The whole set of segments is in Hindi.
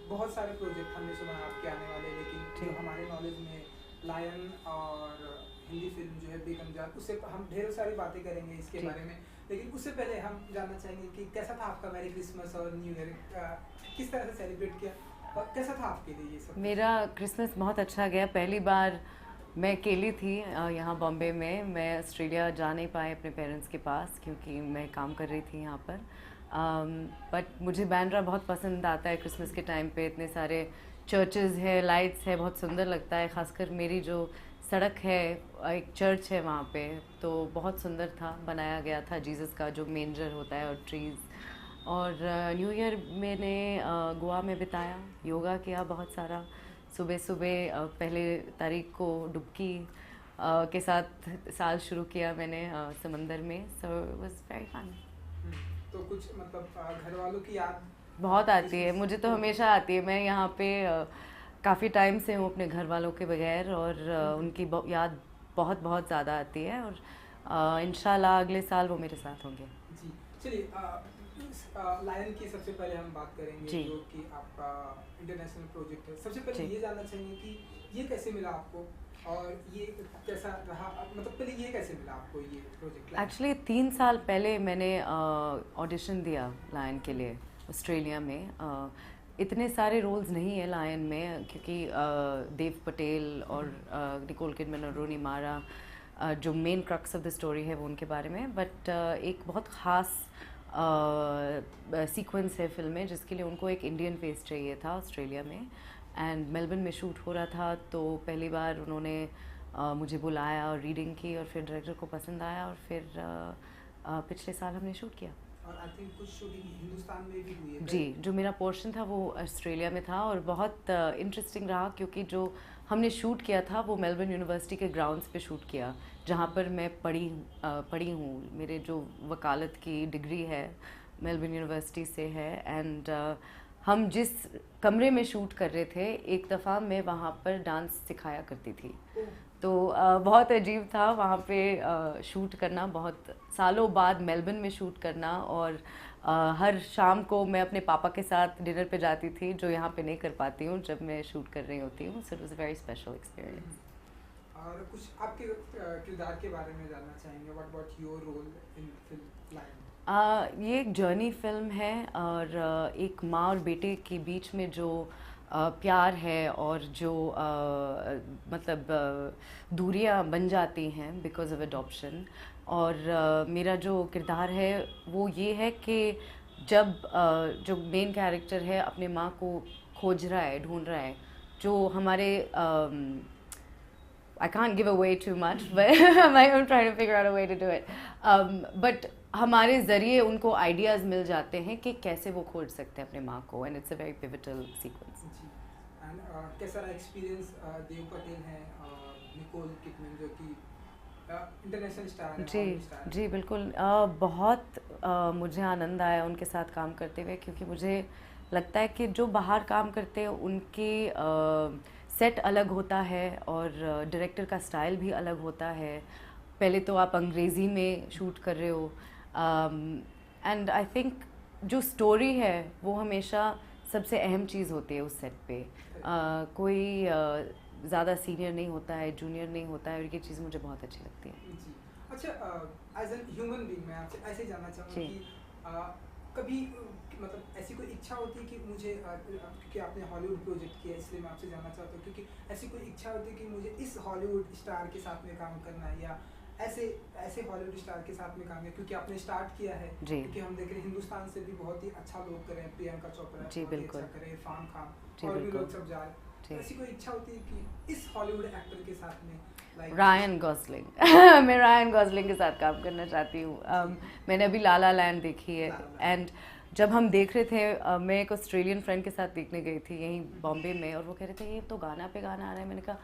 बहुत सारे प्रोजेक्ट हमने सुना आपके आने वाले, लेकिन जी। जो हमारे नॉलेज में लायन और हिंदी फिल्म जो है बेगम जान, उससे हम ढेर सारी बातें करेंगे इसके जी। बारे में। लेकिन उससे पहले हम जानना चाहेंगे कि कैसा था आपका मैरी क्रिसमस और न्यू ईयर, किस तरह से सेलिब्रेट किया और कैसा था आपके लिए ये सब कुछ। मेरा क्रिसमस बहुत अच्छा गया। पहली बार मैं अकेली थी यहाँ बॉम्बे में। मैं ऑस्ट्रेलिया जा नहीं पाए अपने पेरेंट्स के पास क्योंकि मैं काम कर रही थी यहाँ पर। बट मुझे बैंड्रा बहुत पसंद आता है क्रिसमस के टाइम पे। इतने सारे चर्चेज़ है, लाइट्स है, बहुत सुंदर लगता है। ख़ासकर मेरी जो सड़क है, एक चर्च है वहाँ पे, तो बहुत सुंदर था, बनाया गया था जीसस का जो मेंजर होता है और ट्रीज़। और न्यू ईयर मैंने गोवा में बिताया, योगा किया बहुत सारा। सुबह सुबह पहले तारीख को डुबकी के साथ साल शुरू किया मैंने समंदर में। So it was very fun. तो कुछ मतलब घर वालों की याद बहुत आती है, क्रिसमस मुझे तो को। हमेशा आती है। मैं यहाँ पे काफ़ी टाइम से हूँ अपने घर वालों के बगैर, और उनकी याद बहुत बहुत ज़्यादा आती है। और इंशाल्लाह अगले साल वो मेरे साथ होंगे। जी, चलिए लायन की सबसे पहले हम बात करेंगे, जी। जो कि आपका इंटरनेशनल प्रोजेक्ट है। सबसे पहले जी। ये जानना चाहेंगे कि ये कैसे मिला आपको और ये कैसा रहा, मतलब पहले ये कैसे मिला आपको ये प्रोजेक्ट लायन। एक्चुअली 3 साल पहले मैंने ऑडिशन दिया लायन के लिए ऑस्ट्रेलिया में। इतने सारे रोल्स नहीं है लायन में क्योंकि देव पटेल और निकोल किडमैन और रोनी मारा जो main crux of the story है वो उनके बारे में। बट एक बहुत ख़ास सीक्वेंस है फिल्म में जिसके लिए उनको एक इंडियन फेस चाहिए था ऑस्ट्रेलिया में। एंड मेलबर्न में शूट हो रहा था, तो पहली बार उन्होंने मुझे बुलाया और रीडिंग की, और फिर डायरेक्टर को पसंद आया, और फिर पिछले साल हमने शूट किया। और आई थिंक कुछ शूटिंग हिंदुस्तान में भी हुई है। जी, जो मेरा पोर्शन था वो ऑस्ट्रेलिया में था, और बहुत इंटरेस्टिंग रहा क्योंकि जो हमने शूट किया था वो मेलबर्न यूनिवर्सिटी के ग्राउंड्स पे शूट किया, जहाँ पर मैं पढ़ी हूँ। मेरे जो वकालत की डिग्री है मेलबर्न यूनिवर्सिटी से है। एंड हम जिस कमरे में शूट कर रहे थे, एक दफ़ा मैं वहाँ पर डांस सिखाया करती थी। तो बहुत अजीब था वहाँ पे शूट करना, बहुत सालों बाद मेलबर्न में शूट करना। और हर शाम को मैं अपने पापा के साथ डिनर पे जाती थी, जो यहाँ पे नहीं कर पाती हूँ जब मैं शूट कर रही होती हूँ। So it was a very special experience. और कुछ आपके किरदार के बारे में जानना चाहेंगे, what about your role in film Lion. ये एक जर्नी फिल्म है, और एक माँ और बेटे के बीच में जो प्यार है, और जो मतलब दूरियां बन जाती हैं बिकॉज ऑफ अडॉप्शन। और मेरा जो किरदार है वो ये है कि जब जो मेन कैरेक्टर है अपने माँ को खोज रहा है, ढूंढ रहा है, जो हमारे I can't give away too much, but I'm trying to figure out a way to do it. But हमारे ज़रिए उनको आइडियाज़ मिल जाते हैं कि कैसे वो खोज सकते हैं अपने माँ को, and it's a very pivotal sequence. जी, एंड कैसा रहा एक्सपीरियंस। देव पटेल हैं और निकोल किडमैन जो कि इंटरनेशनल स्टार है, जी। हॉलीवुड स्टार है। जी बिल्कुल। बहुत मुझे आनंद आया उनके साथ काम करते हुए, क्योंकि मुझे लगता है कि जो बाहर काम करते हैं उनके सेट अलग होता है, और डायरेक्टर का स्टाइल भी अलग होता है। पहले तो आप अंग्रेज़ी में शूट कर रहे हो, एंड आई थिंक जो स्टोरी है वो हमेशा सबसे अहम चीज़ होती है उस सेट पे। कोई ज़्यादा सीनियर नहीं होता है, जूनियर नहीं होता है, और ये चीज़ मुझे बहुत अच्छी लगती है। जी, अच्छा, एज एन ह्यूमन बीइंग मैं आपसे ऐसे ही जानना चाहूँगा जी। कि कभी मतलब ऐसी कोई इच्छा होती है कि मुझे क्योंकि आपने हॉलीवुड प्रोजेक्ट किया इसलिए मैं आपसे जानना चाहता हूँ, क्योंकि ऐसी कोई इच्छा होती है कि मुझे इस हॉलीवुड स्टार के साथ में काम करना है, या ऐसे ऐसे हॉलीवुड स्टार के साथ में काम किया क्योंकि आपने स्टार्ट किया है। जी। क्योंकि हम देख रहे हैं हिंदुस्तान से भी बहुत ही अच्छा लोग कर रहे हैं, प्रियंका चोपड़ा जी बहुत ही बिल्कुल। अच्छा करे, इरफान खान जी और भी बिल्कुल। लोग सब जा रहे हैं। तो जी। ऐसी कोई इच्छा होती है कि इस हॉलीवुड एक्टर के साथ में लाइक रायन गॉसलिंग मैं रायन गॉसलिंग के साथ काम करना चाहती हूँ। मैंने अभी लाला लैंड देखी है, ला ला लैंड। एंड जब हम देख रहे थे मैं एक ऑस्ट्रेलियन फ्रेंड के साथ देखने गई थी यहीं बॉम्बे में, और वो कह रहे थे ये तो गाना पे गाना आ रहा है। मैंने कहा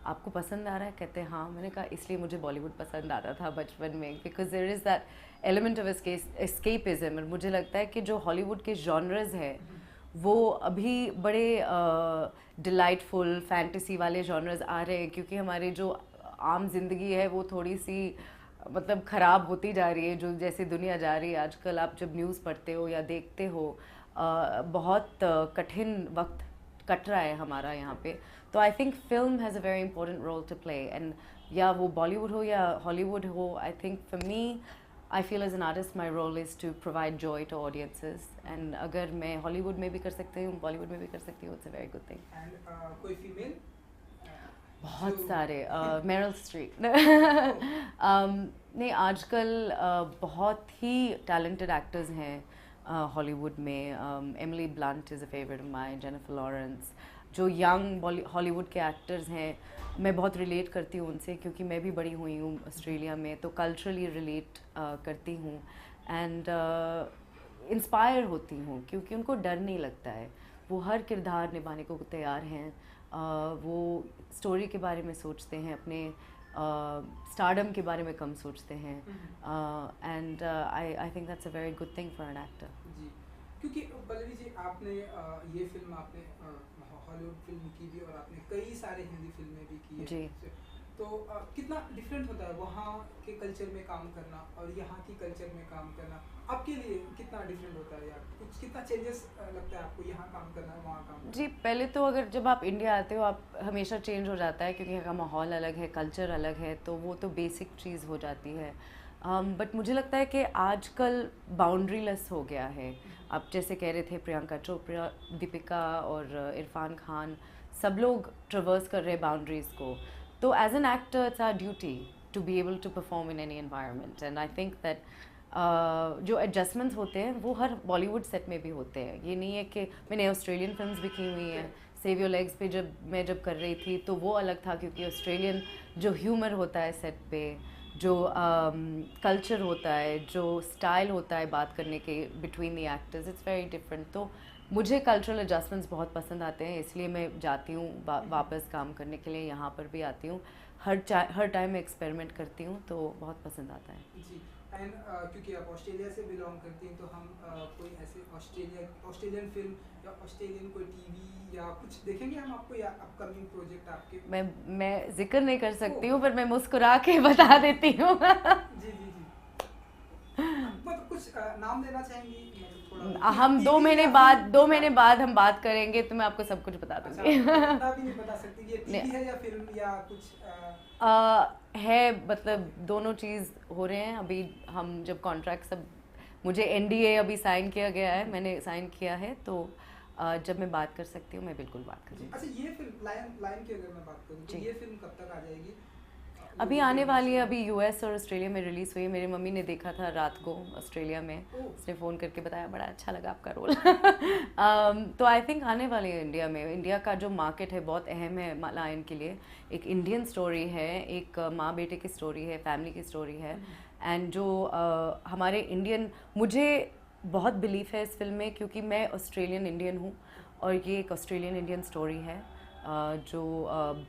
आपको पसंद आ रहा है? कहते हैं हाँ। मैंने कहा इसलिए मुझे बॉलीवुड पसंद आता था बचपन में, because there is that element of escapism. और मुझे लगता है कि जो हॉलीवुड के जॉनर्स हैं वो अभी बड़े डिलाइटफुल फैंटेसी वाले जॉनर्स आ रहे हैं, क्योंकि हमारी जो आम जिंदगी है वो थोड़ी सी मतलब ख़राब होती जा रही है। जो जैसे दुनिया जा रही है आजकल, आप जब न्यूज़ पढ़ते हो या देखते हो, बहुत कठिन वक्त कट रहा है हमारा यहाँ पे, तो I think film has a very important role to play, and या वो बॉलीवुड हो या हॉलीवुड हो, I think for me I feel as an artist my role is to provide joy to audiences, and अगर मैं हॉलीवुड में भी कर सकती हूँ, बॉलीवुड में भी कर सकती हूँ, it's a very good thing. And कोई फीमेल बहुत सारे, मेरिल स्ट्रीप नहीं, आजकल बहुत ही टैलेंटेड एक्टर्स हैं हॉलीवुड में। Emily blunt is a favourite of my, Jennifer Lawrence, जो यंग हॉलीवुड के एक्टर्स हैं, मैं बहुत रिलेट करती हूँ उनसे, क्योंकि मैं भी बड़ी हुई हूँ ऑस्ट्रेलिया में, तो कल्चरली रिलेट करती हूँ एंड इंस्पायर होती हूँ, क्योंकि उनको डर नहीं लगता है, वो हर किरदार निभाने को तैयार हैं। वो स्टोरी के बारे में सोचते हैं, अपने स्टारडम के बारे में कम सोचते हैं, and I think that's a very good thing for an actor. जी, क्योंकि पल्लवी जी आपने ये फिल्म आपने हॉलीवुड फिल्म की भी और आपने कई सारे हिंदी फिल्में भी की है जी। तो कितना डिफरेंट होता है वहाँ के कल्चर में काम करना और यहाँ की कल्चर में काम करना, आपके लिए कितना डिफरेंट होता है, या कुछ कितना चेंजेस लगता है आपको यहाँ काम करना वहाँ काम करना? जी, पहले तो अगर जब आप इंडिया आते हो, आप हमेशा चेंज हो जाता है, क्योंकि यहाँ का माहौल अलग है, कल्चर अलग है, तो वो तो बेसिक चीज़ हो जाती है। बट मुझे लगता है कि आजकल बाउंड्रीलेस हो गया है। आप जैसे कह रहे थे, प्रियंका चोपड़ा, दीपिका और इरफान खान, सब लोग ट्रवर्स कर रहे हैं बाउंड्रीज़ को, तो as an actor it's our duty to be able to perform in any environment, and I think that जो एडजस्टमेंट्स होते हैं वो हर बॉलीवुड सेट में भी होते हैं। ये नहीं है कि मैंने ऑस्ट्रेलियन फिल्म्स भी की हुई हैं, सेव योर लेग्स पे जब कर रही थी तो वो अलग था, क्योंकि ऑस्ट्रेलियन जो ह्यूमर होता है सेट पे, जो कल्चर होता है, जो स्टाइल होता है बात करने के between the actors, it's very different. तो मुझे कल्चरल एडजस्टमेंट्स बहुत पसंद आते हैं, इसलिए मैं जाती हूँ वापस काम करने के लिए, यहाँ पर भी आती हूँ, हर टाइम मैं एक्सपेरिमेंट करती हूँ, तो बहुत पसंद आता है। जी, एंड क्योंकि आप ऑस्ट्रेलिया से बिलोंग करती हैं तो हम कोई ऐसे ऑस्ट्रेलियन फिल्म या ऑस्ट्रेलियन कोई टीवी या कुछ देखेंगे हम आपको, या अपकमिंग प्रोजेक्ट आपके? मैं जिक्र नहीं कर सकती हूँ, पर मैं मुस्कुरा के बता देती हूँ। जी जी जी, मतलब कुछ नाम देना चाहेंगी, मतलब थोड़ा हम टीवी 2 महीने या बाद फिल्म? 2 महीने बाद हम बात करेंगे, तो मैं आपको सब कुछ बता अच्छा, दूंगी। इतना भी नहीं बता सकती ये टीवी है या फिल्म या कुछ है, मतलब दोनों चीज़ हो रहे हैं अभी। हम जब कॉन्ट्रैक्ट सब, मुझे एनडीए अभी साइन किया गया है, मैंने साइन किया है, तो जब मैं बात कर सकती हूँ मैं बिल्कुल बात करूँगी। अच्छा, ये फिल्म लायन की अगर मैं बात करूँ तो जी। ये फिल्म कब तक आ जाएगी? अभी आने वाली है, अभी यूएस और ऑस्ट्रेलिया में रिलीज़ हुई है। मेरी मम्मी ने देखा था रात को ऑस्ट्रेलिया में, उसने फ़ोन करके बताया बड़ा अच्छा लगा आपका रोल। तो आई थिंक आने वाली है इंडिया में। इंडिया का जो मार्केट है बहुत अहम है लायन के लिए। एक इंडियन स्टोरी है, एक माँ बेटे की स्टोरी है, फैमिली की स्टोरी है, एंड जो हमारे इंडियन, मुझे बहुत बिलीफ है इस फिल्म में, क्योंकि मैं ऑस्ट्रेलियन इंडियन हूँ और ये एक ऑस्ट्रेलियन इंडियन स्टोरी है। जो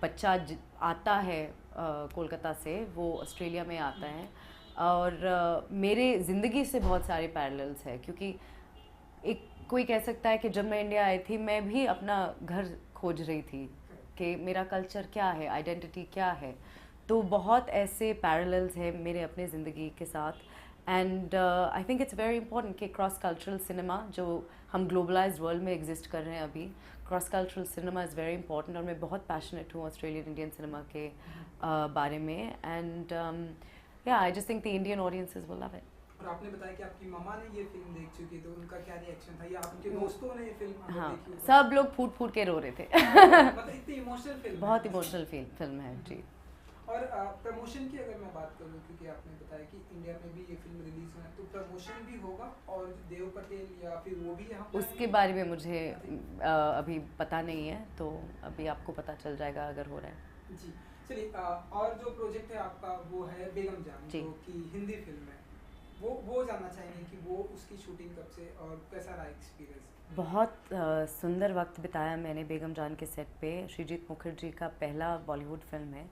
बच्चा आता है कोलकाता से, वो ऑस्ट्रेलिया में आता है, और मेरे ज़िंदगी से बहुत सारे पैरेलल्स है, क्योंकि एक कोई कह सकता है कि जब मैं इंडिया आई थी मैं भी अपना घर खोज रही थी कि मेरा कल्चर क्या है, आइडेंटिटी क्या है, तो बहुत ऐसे पैरेलल्स हैं मेरे अपने ज़िंदगी के साथ। And I think it's very important कि क्रॉस कल्चरल सिनेमा, जो हम ग्लोबलाइज्ड वर्ल्ड में एग्जिस्ट कर रहे हैं अभी, cross cultural cinema is very important, और मैं बहुत पैशनेट हूँ ऑस्ट्रेलियन इंडियन सिनेमा के बारे में, एंड या I just think the Indian audiences will love it. और आपने बताया कि आपकी मम्मा ने ये फिल्म देख चुकी, तो उनका क्या रिएक्शन था, या आपके दोस्तों ने ये फिल्म हाँ, देखी हो? सब लोग फूट फूट के रो रहे थे। मतलब इतनी इमोशनल फिल्म बहुत है। इमोशनल फिल्म है जी। और प्रमोशन की अगर मैं बात करूँ, क्योंकि आपने बताया कि इंडिया में भी ये फिल्म रिलीज हुआ है, तो प्रमोशन भी होगा, और देव पटेल या फिर वो भी यहाँ पर उसके बारे में मुझे अभी पता नहीं है, तो अभी आपको पता चल जाएगा अगर हो रहा है। जी, चलिए, और जो प्रोजेक्ट है आपका वो है बेगम जान, जी। जो कि हिंदी फिल्म है, वो जानना चाहेंगे कि वो उसकी शूटिंग कब से और कैसा रहा एक्सपीरियंस? बहुत सुंदर वक्त बिताया मैंने बेगम जान के सेट पे। श्रीजीत मुखर्जी का पहला बॉलीवुड फिल्म है,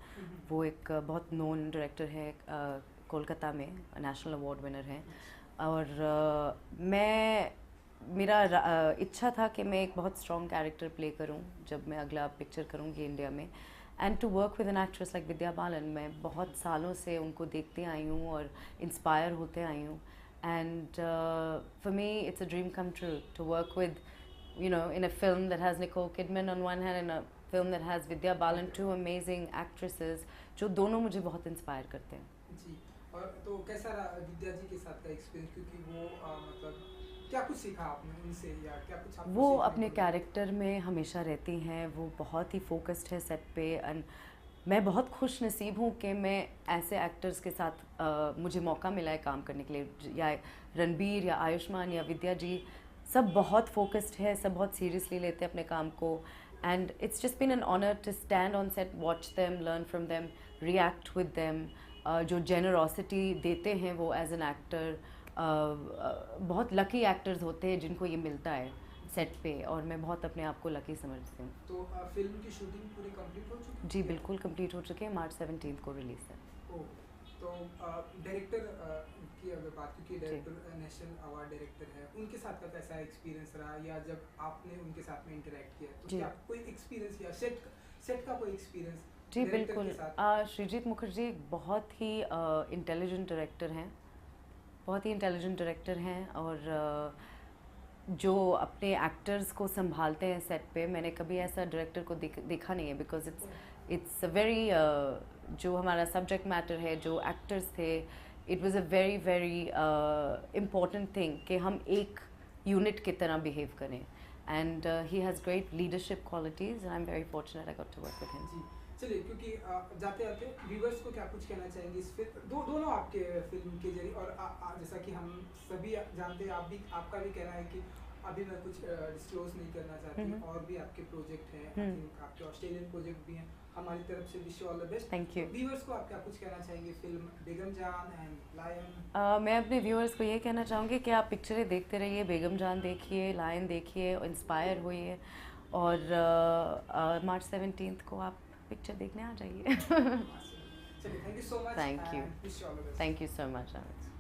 वो एक बहुत नोन डायरेक्टर है, कोलकाता में नेशनल अवार्ड विनर हैं, और मेरा इच्छा था कि मैं एक बहुत स्ट्रॉन्ग कैरेक्टर प्ले करूं जब मैं अगला पिक्चर करूंगी इंडिया में, and to work with an actress like Vidya Balan. मैं बहुत सालों से उनको देखते आई हूँ और इंस्पायर होते आई हूँ, and for me it's a dream come true to work with in a film that has Nicole Kidman on one hand and a film that has Vidya Balan, two amazing actresses, जो दोनों मुझे बहुत इंस्पायर करते हैं। जी। और तो कैसा रहा विद्या जी के साथ का एक्सपीरियंस, क्योंकि वो मतलब क्या कुछ सीखा आपने उनसे या क्या कुछ आपको वो सीखने अपने को मिला? कैरेक्टर में हमेशा रहती हैं, वो बहुत ही फोकस्ड है सेट पे। एंड मैं बहुत खुश नसीब हूँ कि मैं ऐसे एक्टर्स के साथ मुझे मौका मिला है काम करने के लिए, या रणबीर या आयुष्मान या विद्या जी, सब बहुत फोकस्ड है, सब बहुत सीरियसली लेते हैं अपने काम को। And it's just been an honour to stand on set, watch them, learn from them, react with them. जो जेनरोसिटी देते हैं वो एज एन एक्टर, बहुत लकी एक्टर्स होते हैं जिनको ये मिलता है सेट पे, और मैं बहुत अपने आप को लकी समझती हूँ। तो फिल्म की शूटिंग पूरी कंप्लीट हो चुकी है? जी बिल्कुल कंप्लीट हो चुके हैं, मार्च 17 को रिलीज है। ओह, तो डायरेक्टर की अगर बात, क्योंकि डायरेक्टर नेशनल अवार्ड डायरेक्टर है, उनके साथ का कैसा एक्सपीरियंस रहा, या जब आपने उनके साथ में इंटरेक्ट किया तो जी। क्या कोई एक्सपीरियंस या सेट का कोई एक्सपीरियंस जी डायरेक्टर बिल्कुल। के साथ? श्रीजीत मुखर्जी एक बहुत ही इंटेलिजेंट डायरेक्टर हैं, बहुत ही इंटेलिजेंट डायरेक्टर हैं, और जो अपने एक्टर्स को संभालते हैं सेट पे, मैंने कभी ऐसा डायरेक्टर को देखा नहीं है। बिकॉज इट्स अ वेरी, जो हमारा सब्जेक्ट मैटर है, जो एक्टर्स थे, it was a very very important thing कि हम एक यूनिट की तरह बिहेव करें। And he has great leadership qualities, I am very fortunate I got to work with him. जी। चलिए, क्योंकि जाते जाते व्यूवर्स को क्या कुछ कहना चाहेंगे इस फिल्म, दोनों आपके फिल्म के जरिए, और जैसा कि हम सभी जानते हैं, आपका भी कहना है कि अभी मैं कुछ डिस्क्लोज नहीं करना चाहती, और भी आपके प्रोजेक्ट हैं, I think आपके ऑस्ट्रेलियन प्रोजेक्ट भी हैं। हमारी तरफ से wish you all the best. Thank you. Viewers को आप क्या कुछ कहना चाहेंगे फिल्म बेगम जान एंड लायन? मैं अपने व्यूअर्स को ये कहना चाहूँगी कि आप पिक्चरें देखते रहिए, बेगम जान देखिए, लायन देखिए, इंस्पायर होइए, और मार्च 17 को आप पिक्चर देखने आ जाइए। चलिए, thank you so much. Thank you. Wish you all the best. Thank you so much, Amit.